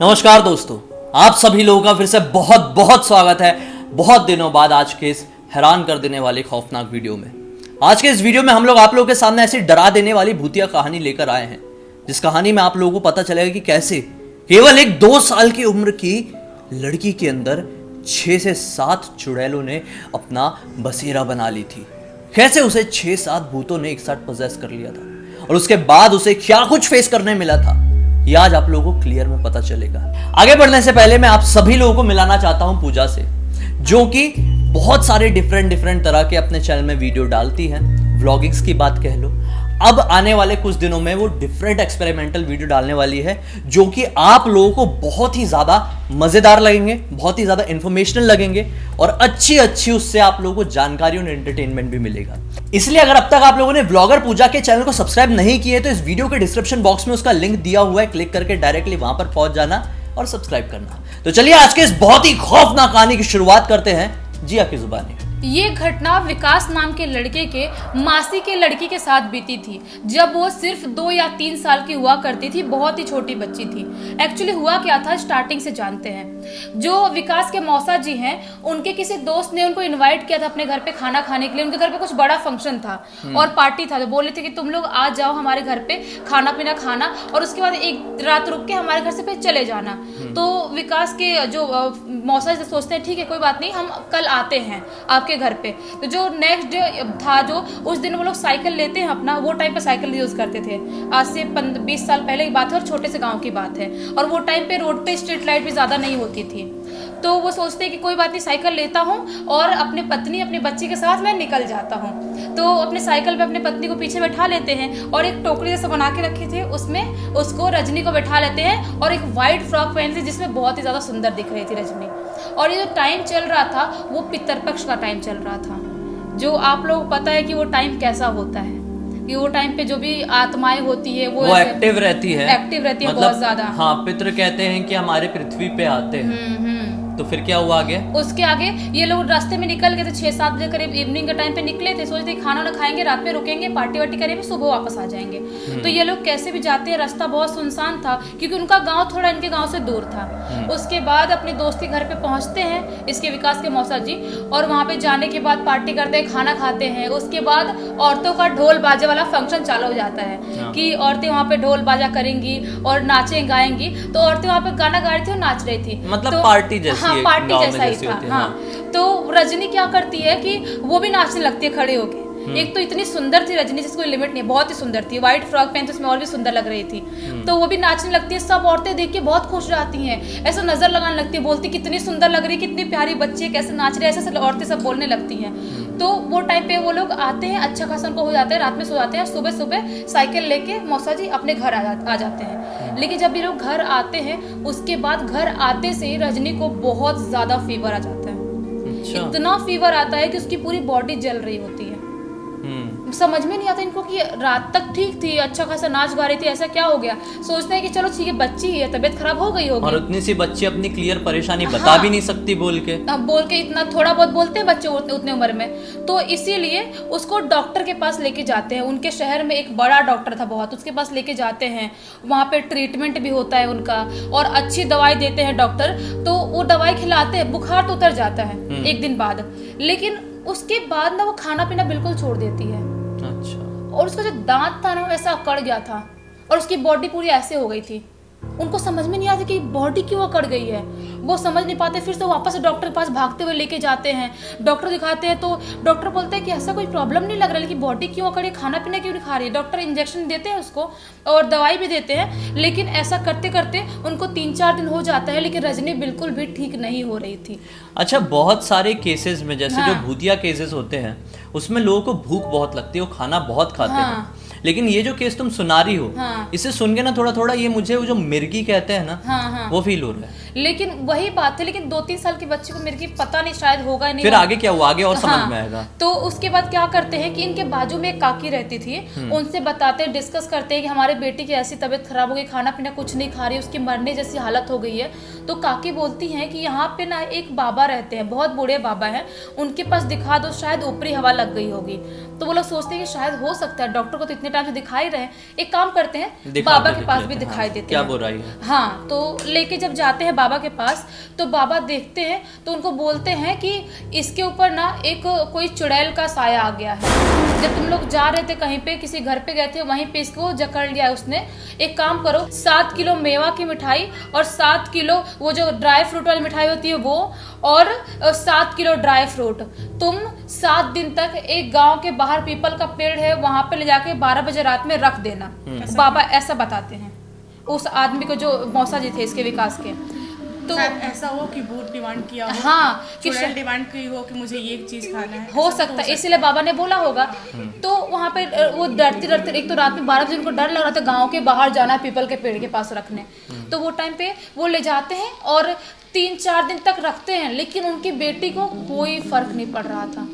नमस्कार दोस्तों, आप सभी लोगों का फिर से बहुत बहुत स्वागत है। बहुत दिनों बाद आज के इस हैरान कर देने वाली खौफनाक वीडियो में। आज के इस वीडियो में हम लोग आप लोगों के सामने ऐसी डरा देने वाली भूतिया कहानी लेकर आए हैं, जिस कहानी में आप लोगों को पता चलेगा कि कैसे केवल एक 2 साल की उम्र की लड़की के अंदर 6 से 7 चुड़ैलों ने अपना बसेरा बना ली थी। कैसे उसे 6-7 भूतों ने एक साथ पोजेस कर लिया था और उसके बाद उसे क्या कुछ फेस करने मिला था, ये आज आप लोगों को क्लियर में पता चलेगा। आगे बढ़ने से पहले मैं आप सभी लोगों को मिलाना चाहता हूं पूजा से, जो कि बहुत सारे डिफरेंट तरह के अपने चैनल में वीडियो डालती है। व्लॉगिंग्स की बात कह लो, अब आने वाले कुछ दिनों में वो डिफरेंट एक्सपेरिमेंटल वीडियो डालने वाली है, जो कि आप लोगों को बहुत ही ज्यादा मजेदार लगेंगे, बहुत ही ज्यादा इंफॉर्मेशनल लगेंगे और अच्छी उससे आप लोगों को जानकारी और एंटरटेनमेंट भी मिलेगा। इसलिए अगर अब तक आप लोगों ने व्लॉगर पूजा के चैनल को सब्सक्राइब नहीं किए तो इस वीडियो के डिस्क्रिप्शन बॉक्स में उसका लिंक दिया हुआ है, क्लिक करके डायरेक्टली वहां पर पहुंच जाना और सब्सक्राइब करना। तो चलिए आज के इस बहुत ही खौफनाक कहानी की शुरुआत करते हैं जिया की जुबानी। ये घटना विकास नाम के लड़के के मासी के लड़की के साथ बीती थी, जब वो सिर्फ 2 या 3 साल की हुआ करती थी। बहुत ही छोटी बच्ची थी। एक्चुअली हुआ क्या था, स्टार्टिंग से जानते हैं। जो विकास के मौसा जी हैं, उनके किसी दोस्त ने उनको इनवाइट किया था अपने घर पे खाना खाने के लिए। उनके घर पे कुछ बड़ा फंक्शन था और पार्टी था, तो बोले थे कि तुम लोग आ जाओ हमारे घर पे खाना पीना खाना और उसके बाद एक रात रुक के हमारे घर से फिर चले जाना। तो विकास के जो मौसा जी सोचते हैं ठीक है कोई बात नहीं, हम कल आते हैं आपके घर पे। तो जो नेक्स्ट डे था, जो उस दिन वो लोग साइकिल लेते हैं अपना, वो टाइम पे साइकिल यूज करते थे। आज से 20 साल पहले की बात है और छोटे से गांव की बात है। और वो टाइम पे रोड पे स्ट्रीट लाइट भी ज्यादा नहीं होती थी। तो वो सोचते हैं कि कोई बात नहीं, साइकिल लेता हूँ और अपने पत्नी अपने बच्चे के साथ मैं निकल जाता हूँ। तो अपने साइकिल पे अपने पत्नी को पीछे बैठा लेते हैं और एक टोकरी जैसा बना के रखे थे, उसमें उसको रजनी को बैठा लेते हैं और एक व्हाइट फ्रॉक पहनी थी जिसमें बहुत ही ज्यादा सुंदर दिख रही थी रजनी। और ये जो टाइम चल रहा था वो पितरपक्ष का टाइम चल रहा था, जो आप लोग पता है कि वो टाइम कैसा होता है कि वो टाइम पे जो भी आत्माएं होती है वो एक्टिव रहती है मतलब, बहुत ज्यादा। हाँ, पितृ कहते हैं कि हमारे पृथ्वी पे आते हैं। तो फिर क्या हुआ आगे? उसके आगे ये लोग रास्ते में निकल गए थे। 6-7 बजे करीब इवनिंग के टाइम पे निकले थे। सोचते खाना ना खाएंगे, रात में रुकेंगे, पार्टी वार्टी करेंगे, सुबह वापस आ जाएंगे। तो ये लोग कैसे भी जाते हैं, रास्ता बहुत सुनसान था क्योंकि उनका गांव थोड़ा इनके गांव से दूर था। उसके बाद अपने दोस्त के घर पे पहुंचते हैं, इसके विकास के मौसा जी, और वहाँ पे जाने के बाद पार्टी करते हैं, खाना खाते हैं। उसके बाद औरतों का ढोल बाजे वाला फंक्शन चालू हो जाता है कि औरतें वहाँ पे ढोल बाजा करेंगी और नाचे गाएंगी। तो औरतें वहाँ पे गाना गा रही थी और नाच रही थी, मतलब पार्टी जैसी। हाँ, पार्टी जैसा ही था। हाँ। तो रजनी क्या करती है कि वो भी नाचने लगती है खड़े होके। एक तो इतनी सुंदर थी रजनी जिसको लिमिट नहीं, बहुत ही सुंदर थी। व्हाइट फ्रॉक पहनती उसमें और भी सुंदर लग रही थी। तो वो भी नाचने लगती है। सब औरतें देख के बहुत खुश रहती हैं, ऐसा नजर लगाने लगती है, बोलती कितनी सुंदर लग रही, कितनी प्यारी बच्ची है, कैसे नाच रही है, ऐसे औरतें सब बोलने लगती हैं। तो वो टाइम पे वो लोग आते हैं, अच्छा खासा उनको हो जाता है, रात में सो जाते हैं। सुबह सुबह साइकिल लेके मौसा जी अपने घर आ जाते हैं। लेकिन जब ये लोग घर आते हैं, उसके बाद घर आते से रजनी को बहुत ज्यादा फीवर आ जाता है। अच्छा। इतना फीवर आता है कि उसकी पूरी बॉडी जल रही होती है। समझ में नहीं आता इनको कि रात तक ठीक थी, अच्छा खासा नाच गा रही थी, ऐसा क्या हो गया। सोचते हैं कि चलो ठीक है, बच्ची ही है, तबीयत खराब हो गई होगी। और उतनी सी बच्ची अपनी क्लियर परेशानी बता भी नहीं सकती बोल के इतना थोड़ा बहुत बोलते हैं बच्चे उतने उम्र में। तो इसीलिए उसको डॉक्टर के पास लेके जाते हैं। उनके शहर में एक बड़ा डॉक्टर था बहुत, उसके पास लेके जाते हैं। वहाँ पे ट्रीटमेंट भी होता है उनका और अच्छी दवाई देते हैं डॉक्टर। तो वो दवाई खिलाते हैं, बुखार तो उतर जाता है 1 दिन बाद। लेकिन उसके बाद ना वो खाना पीना बिल्कुल छोड़ देती है। अच्छा। और उसका जो दांत था ना वो ऐसा अकड़ गया था और उसकी बॉडी पूरी ऐसे हो गई थी। उनको समझ में नहीं आता कि बॉडी क्यों अकड़ गई है, वो समझ नहीं पाते। फिर से वापस डॉक्टर के पास भागते हुए लेके जाते हैं। डॉक्टर दिखाते हैं तो डॉक्टर बोलते हैं कि ऐसा कोई प्रॉब्लम नहीं लग रहा, लेकिन बॉडी क्यों अकड़ी, खाना पीना क्यों नहीं खा रही है। डॉक्टर इंजेक्शन देते हैं उसको और दवाई भी देते हैं। लेकिन ऐसा करते करते उनको 3-4 दिन हो जाता है, लेकिन रजनी बिल्कुल भी ठीक नहीं हो रही थी। अच्छा, बहुत सारे केसेस में जैसे जो भूतिया केसेस होते हैं उसमें लोगों को भूख बहुत लगती है, वो खाना बहुत खाते हैं। लेकिन ये जो केस तुम सुना रही हो, इसे सुन के ना थोड़ा ये मुझे वो जो मिर्गी कहते हैं ना, वो फील हो रहा है। लेकिन वही बात है, लेकिन 2-3 साल की बच्ची को मिर्गी पता नहीं, शायद होगा नहीं। फिर आगे क्या हुआ, आगे और समझ में आएगा। तो उसके बाद क्या करते हैं कि इनके बाजू में एक काकी रहती थी, उनसे बताते हैं, डिस्कस करते हैं कि हमारे बेटी की ऐसी तबीयत खराब हो गई, खाना पीना कुछ नहीं खा रही, उसकी मरने जैसी हालत हो गई है। तो काकी बोलती हैं कि यहाँ पे ना एक बाबा रहते हैं, बहुत बूढ़े बाबा हैं, उनके पास दिखा दो, शायद ऊपरी हवा लग गई होगी। तो वो लोग सोचते हैं कि शायद हो सकता है, डॉक्टर को तो इतने टाइम से दिखा ही रहे हैं, एक काम करते हैं दिखा बाबा के के पास देख भी लेते हैं, दिखाई हाँ, देते क्या हैं। बुराई है। हाँ, तो लेके जब जाते हैं बाबा के पास तो बाबा देखते हैं तो उनको बोलते हैं कि इसके ऊपर ना एक कोई चुड़ैल का साया आ गया है। जब तुम लोग जा रहे थे कहीं पे, किसी घर पे गए थे, वहीं पे इसको जकड़ लिया है उसने। एक काम करो, 7 किलो मेवा की मिठाई और 7 किलो वो जो ड्राई फ्रूट वाली मिठाई होती है वो, और 7 किलो ड्राई फ्रूट तुम 7 दिन तक एक गांव के बाहर पीपल का पेड़ है वहां पे ले जाके 12 बजे रात में रख देना। बाबा ऐसा बताते हैं उस आदमी को जो मौसा जी थे इसके विकास के। तो शायद ऐसा हो कि भूत डिमांड किया हो, हाँ, कि चुड़ैल डिमांड की हो कि मुझे ये चीज खाना है, हो ऐसा तो सकता है, इसलिए बाबा ने बोला होगा। तो वहां पे वो डरते डरते, एक तो रात में 12 बजे उनको डर लग रहा था गांव के बाहर जाना पीपल के पेड़ के पास रखने। तो वो टाइम पे वो ले जाते हैं और 3-4 दिन तक रखते हैं, लेकिन उनकी बेटी को कोई फर्क नहीं पड़ रहा था।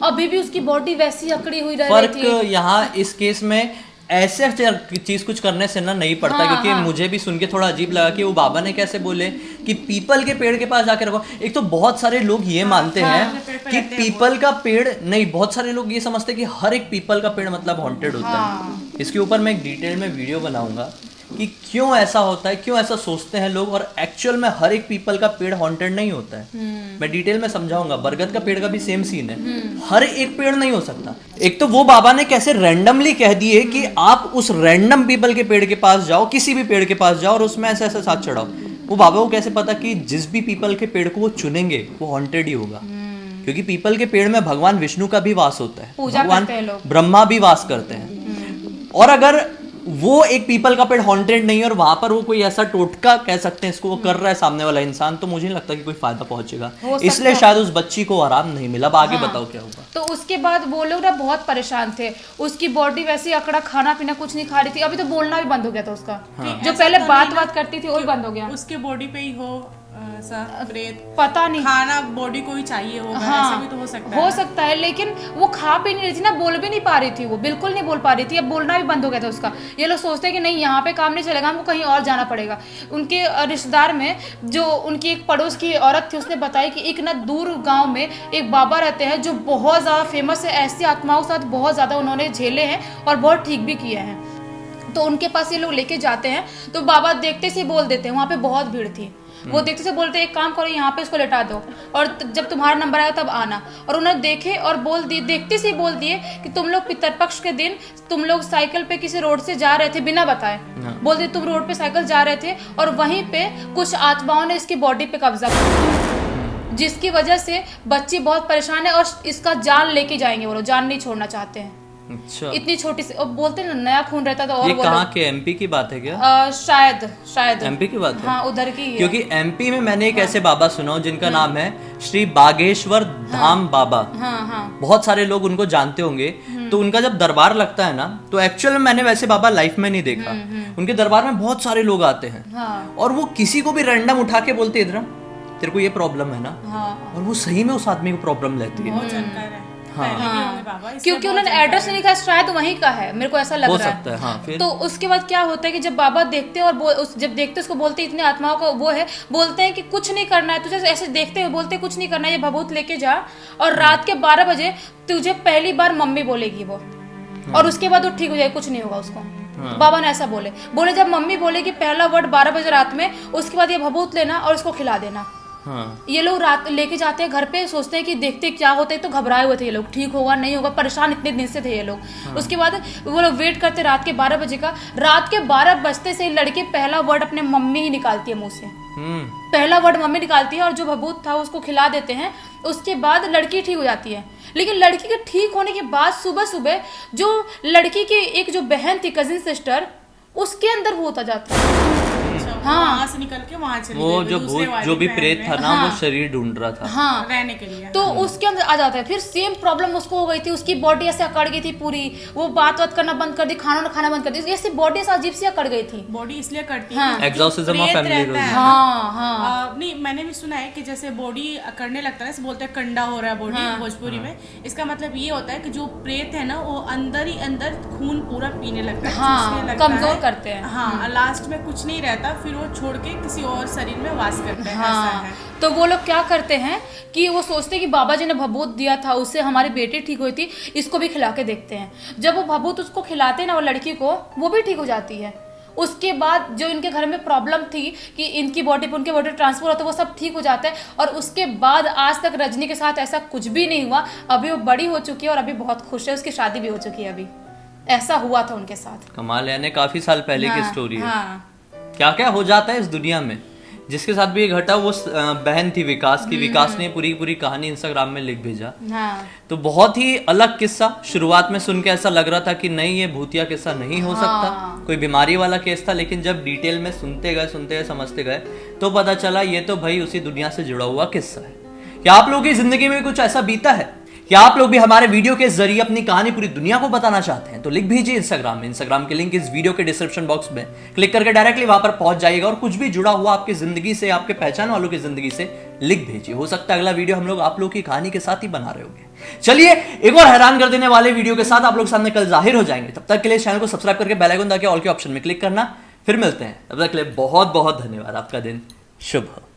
अभी भी उसकी बॉडी वैसी अकड़ी हुई रह रही थी। फर्क यहाँ इस केस में ऐसे चीज कुछ करने से ना नहीं पड़ता। हाँ, क्योंकि हाँ। मुझे भी सुन के थोड़ा अजीब लगा कि वो बाबा ने कैसे बोले कि पीपल के पेड़ के पास जाकर रखो। एक तो बहुत सारे लोग ये मानते हैं पेड़ पे कि रहते हैं पीपल का पेड़ नहीं, बहुत सारे लोग ये समझते हैं कि हर एक पीपल का पेड़ मतलब हॉन्टेड होता है। इसके ऊपर मैं एक डिटेल में वीडियो बनाऊंगा कि क्यों ऐसा होता है, क्यों ऐसा सोचते हैं लोग, और एक्चुअल में हर एक पीपल का पेड़ हॉन्टेड नहीं होता है। मैं डिटेल में समझाऊंगा। बरगद का पेड़ का भी सेम सीन है, हर एक पेड़ नहीं हो सकता। एक तो वो बाबा ने कैसे रैंडमली कह दिए कि आप उस रैंडम पीपल के पेड़ के पास जाओ, किसी भी पेड़ के पास जाओ और उसमें ऐसा ऐसा साथ चढ़ाओ। वो बाबा को कैसे पता कि जिस भी पीपल के पेड़ को वो चुनेंगे वो हॉन्टेड ही होगा? क्योंकि पीपल के पेड़ में भगवान विष्णु का भी वास होता है, पूजा भगवान करते हैं लोग। ब्रह्मा भी वास करते हैं। और अगर वो एक पीपल का पेड़ हॉन्टेड नहीं है और वहां पर वो कोई ऐसा टोटका कह सकते हैं इसको वो कर रहा है सामने वाला इंसान, तो मुझे नहीं लगता कि कोई फायदा पहुंचेगा। हो सकता इसलिए है। शायद उस बच्ची को आराम नहीं मिला। अब आगे हाँ। बताओ क्या होगा। तो उसके बाद वो लोग ना बहुत परेशान थे, उसकी बॉडी वैसे ही अकड़ा, खाना पीना कुछ नहीं खा रही थी। अभी तो बोलना भी बंद हो गया था उसका। जो ऐसा पहले तो बात नहीं ना बात करती थी वो भी बंद हो गया। उसके बॉडी पे ही हो ऐसा प्रेत, पता नहीं, खाना बॉडी को ही चाहिए होगा, ऐसा भी तो हो सकता है। हो सकता है, लेकिन वो खा पी नहीं रही थी ना, बोल भी नहीं पा रही थी, वो बिल्कुल नहीं बोल पा रही थी। अब बोलना भी बंद हो गया था उसका। ये लोग सोचते हैं कि नहीं यहाँ पे काम नहीं चलेगा, हमको कहीं और जाना पड़ेगा। उनके रिश्तेदार में जो उनकी एक पड़ोस की औरत थी उसने बताया कि एक ना दूर गांव में एक बाबा रहते हैं जो बहुत ज़्यादा फेमस है, ऐसी आत्माओं के साथ बहुत ज़्यादा उन्होंने झेले हैं और बहुत ठीक भी किए हैं। तो उनके पास ये लोग लेके जाते हैं तो बाबा देखते से बोल देते हैं, वहाँ पे बहुत भीड़ थी, वो देखते से बोलते एक काम करो यहाँ पे इसको लेटा दो और जब तुम्हारा नंबर आया तब आना। और उन्होंने देखे और बोल दिए, देखते से ही बोल दिए कि तुम लोग पितरपक्ष के दिन तुम लोग साइकिल पे किसी रोड से जा रहे थे बिना बताए, बोल दिए तुम रोड पे साइकिल जा रहे थे और वहीं पे कुछ आत्माओं ने इसकी बॉडी पे कब्जा कर लिया, जिसकी वजह से बच्ची बहुत परेशान है और इसका जान लेके जाएंगे, वो लोग जान नहीं छोड़ना चाहते हैं। अच्छा, इतनी छोटी सी, और बोलते हैं ना नया खून रहता था। और ये वो कहाँ लोग के एमपी की बात है क्या? शायद एमपी की बात है। हाँ, उधर की ही है। क्योंकि एमपी में मैंने एक ऐसे बाबा सुना हूं जिनका नाम है श्री बागेश्वर धाम बाबा। हाँ, बहुत सारे लोग उनको जानते होंगे। तो उनका जब दरबार लगता है ना, तो एक्चुअल में मैंने वैसे बाबा लाइफ में नहीं देखा। उनके दरबार में बहुत सारे लोग आते हैं हाँ, और वो किसी को भी रैंडम उठा के बोलते इधर तेरे को ये प्रॉब्लम है ना, हाँ। और वो सही में उस आदमी को प्रॉब्लम रहती है। बहुत जानकार है, पहले के होंगे बाबा, इसलिए क्योंकि बहुत उन्होंने एड्रेस नहीं लिखा, शायद वहीं का है, मेरे को ऐसा लग हो रहा सकता है। हाँ, फिर तो उसके बाद क्या होता है कि जब बाबा देखते हैं और जब देखते उसको बोलते इतने आत्माओं का वो है, बोलते हैं कि कुछ नहीं करना है तुझे, ऐसे देखते हुए बोलते कुछ नहीं करना है, ये भभूत लेके जा और रात के 12 बजे तुझे पहली बार मम्मी बोलेगी वो, और उसके बाद वो ठीक हो जाएगी, कुछ नहीं होगा उसको। बाबा ने ऐसा बोले जब मम्मी बोलेगी पहला वर्ड 12 बजे रात में, उसके बाद ये भभूत लेना और इसको खिला देना। हाँ। ये लोग रात लेके जाते हैं घर पे, सोचते हैं कि देखते क्या होता है, तो घबराए हुए थे ये लोग, ठीक होगा नहीं होगा, परेशान इतने दिन से थे ये लोग। उसके बाद वो लोग वेट करते रात के 12 बजे का। रात के 12 बजते से लड़की पहला वर्ड अपने मम्मी ही निकालती है मुंह से, पहला वर्ड मम्मी निकालती है और जो भभूत था उसको खिला देते हैं। उसके बाद लड़की ठीक हो जाती है। लेकिन लड़की के ठीक होने के बाद सुबह सुबह जो लड़की की एक जो बहन थी, कजिन सिस्टर, उसके अंदर भूत आ जाता है। हाँ, वहां से निकल के वहां चली वो गई, जो दूसरे भूत वाली जो भी बहन प्रेत में था ना, वो शरीर ढूंढ रहा था हाँ, रहने के लिए। तो उसके अंदर आ जाता है। फिर सेम प्रॉब्लम उसको हो गई थी, उसकी बॉडी ऐसे अकड़ गई थी पूरी, वो बात करना बंद कर दी, खाना खाना बंद कर दी, ऐसी बॉडी ऐसे अजीब सी अकड़ गई थी। बॉडी इसलिए करती हाँ। है क्योंकि Exorcism of प्रेत family रहता role। है। हाँ, नहीं, मैंने भी सुना है कि जैसे बॉडी करने लगता है, जैसे बोलते हैं कंडा हो रहा है बॉडी, भोजपुरी में, इसका मतलब ये होता है कि जो प्रेत है ना वो अंदर ही अंदर खून पूरा पीने लगता है, हाँ, चूसने लगता कमजोर है। करते हैं। हाँ, लास्ट में कुछ नहीं रहता, फिर फिर वो छोड़ के किसी और शरीर में वास करते हैं। हाँ, ऐसा है। तो वो लोग क्या करते हैं कि वो सोचते हैं कि बाबा जी ने भभूत दिया था, उससे हमारी बेटी ठीक हुई थी, इसको भी खिला के देखते हैं। जब वो भभूत उसको खिलाते हैं ना वो लड़की को, वो भी ठीक हो जाती है। उसके बाद जो इनके घर में प्रॉब्लम थी कि इनकी बॉडी पे उनके बॉडी ट्रांसफर होता है, वो सब ठीक हो जाता है। और उसके बाद आज तक रजनी के साथ ऐसा कुछ भी नहीं हुआ। अभी वो बड़ी हो चुकी है और अभी बहुत खुश है, उसकी शादी भी हो चुकी है। अभी ऐसा हुआ था उनके साथ। कमाल है, यानी काफी साल पहले की स्टोरी है। हाँ, क्या क्या हो जाता है इस दुनिया में। जिसके साथ भी ये घटा वो बहन थी विकास की। विकास ने पूरी पूरी कहानी इंस्टाग्राम में लिख भेजा। हाँ, तो बहुत ही अलग किस्सा। शुरुआत में सुन के ऐसा लग रहा था कि नहीं ये भूतिया किस्सा नहीं हो सकता, कोई बीमारी वाला केस था। लेकिन जब डिटेल में सुनते गए समझते गए तो पता चला ये तो भाई उसी दुनिया से जुड़ा हुआ किस्सा है। क्या आप लोगों की जिंदगी में कुछ ऐसा बीता है? क्या आप लोग भी हमारे वीडियो के जरिए अपनी कहानी पूरी दुनिया को बताना चाहते हैं? तो लिख भेजिए इंस्टाग्राम में। इंस्टाग्राम के लिंक इस वीडियो के डिस्क्रिप्शन बॉक्स में क्लिक करके डायरेक्टली वहां पर पहुंच जाइएगा और कुछ भी जुड़ा हुआ आपकी जिंदगी से, आपके पहचान वालों की जिंदगी से लिख भेजिए। हो सकता है अगला वीडियो हम लोग आप लोग की कहानी के साथ ही बना रहे होंगे। चलिए एक और हैरान कर देने वाले वीडियो के साथ आप लोग सामने कल जाहिर हो जाएंगे। तब तक के लिए चैनल को सब्सक्राइब करके बेल आइकन दबा के ऑल के ऑप्शन में क्लिक करना। फिर मिलते हैं, तब तक के लिए बहुत बहुत धन्यवाद। आपका दिन शुभ हो।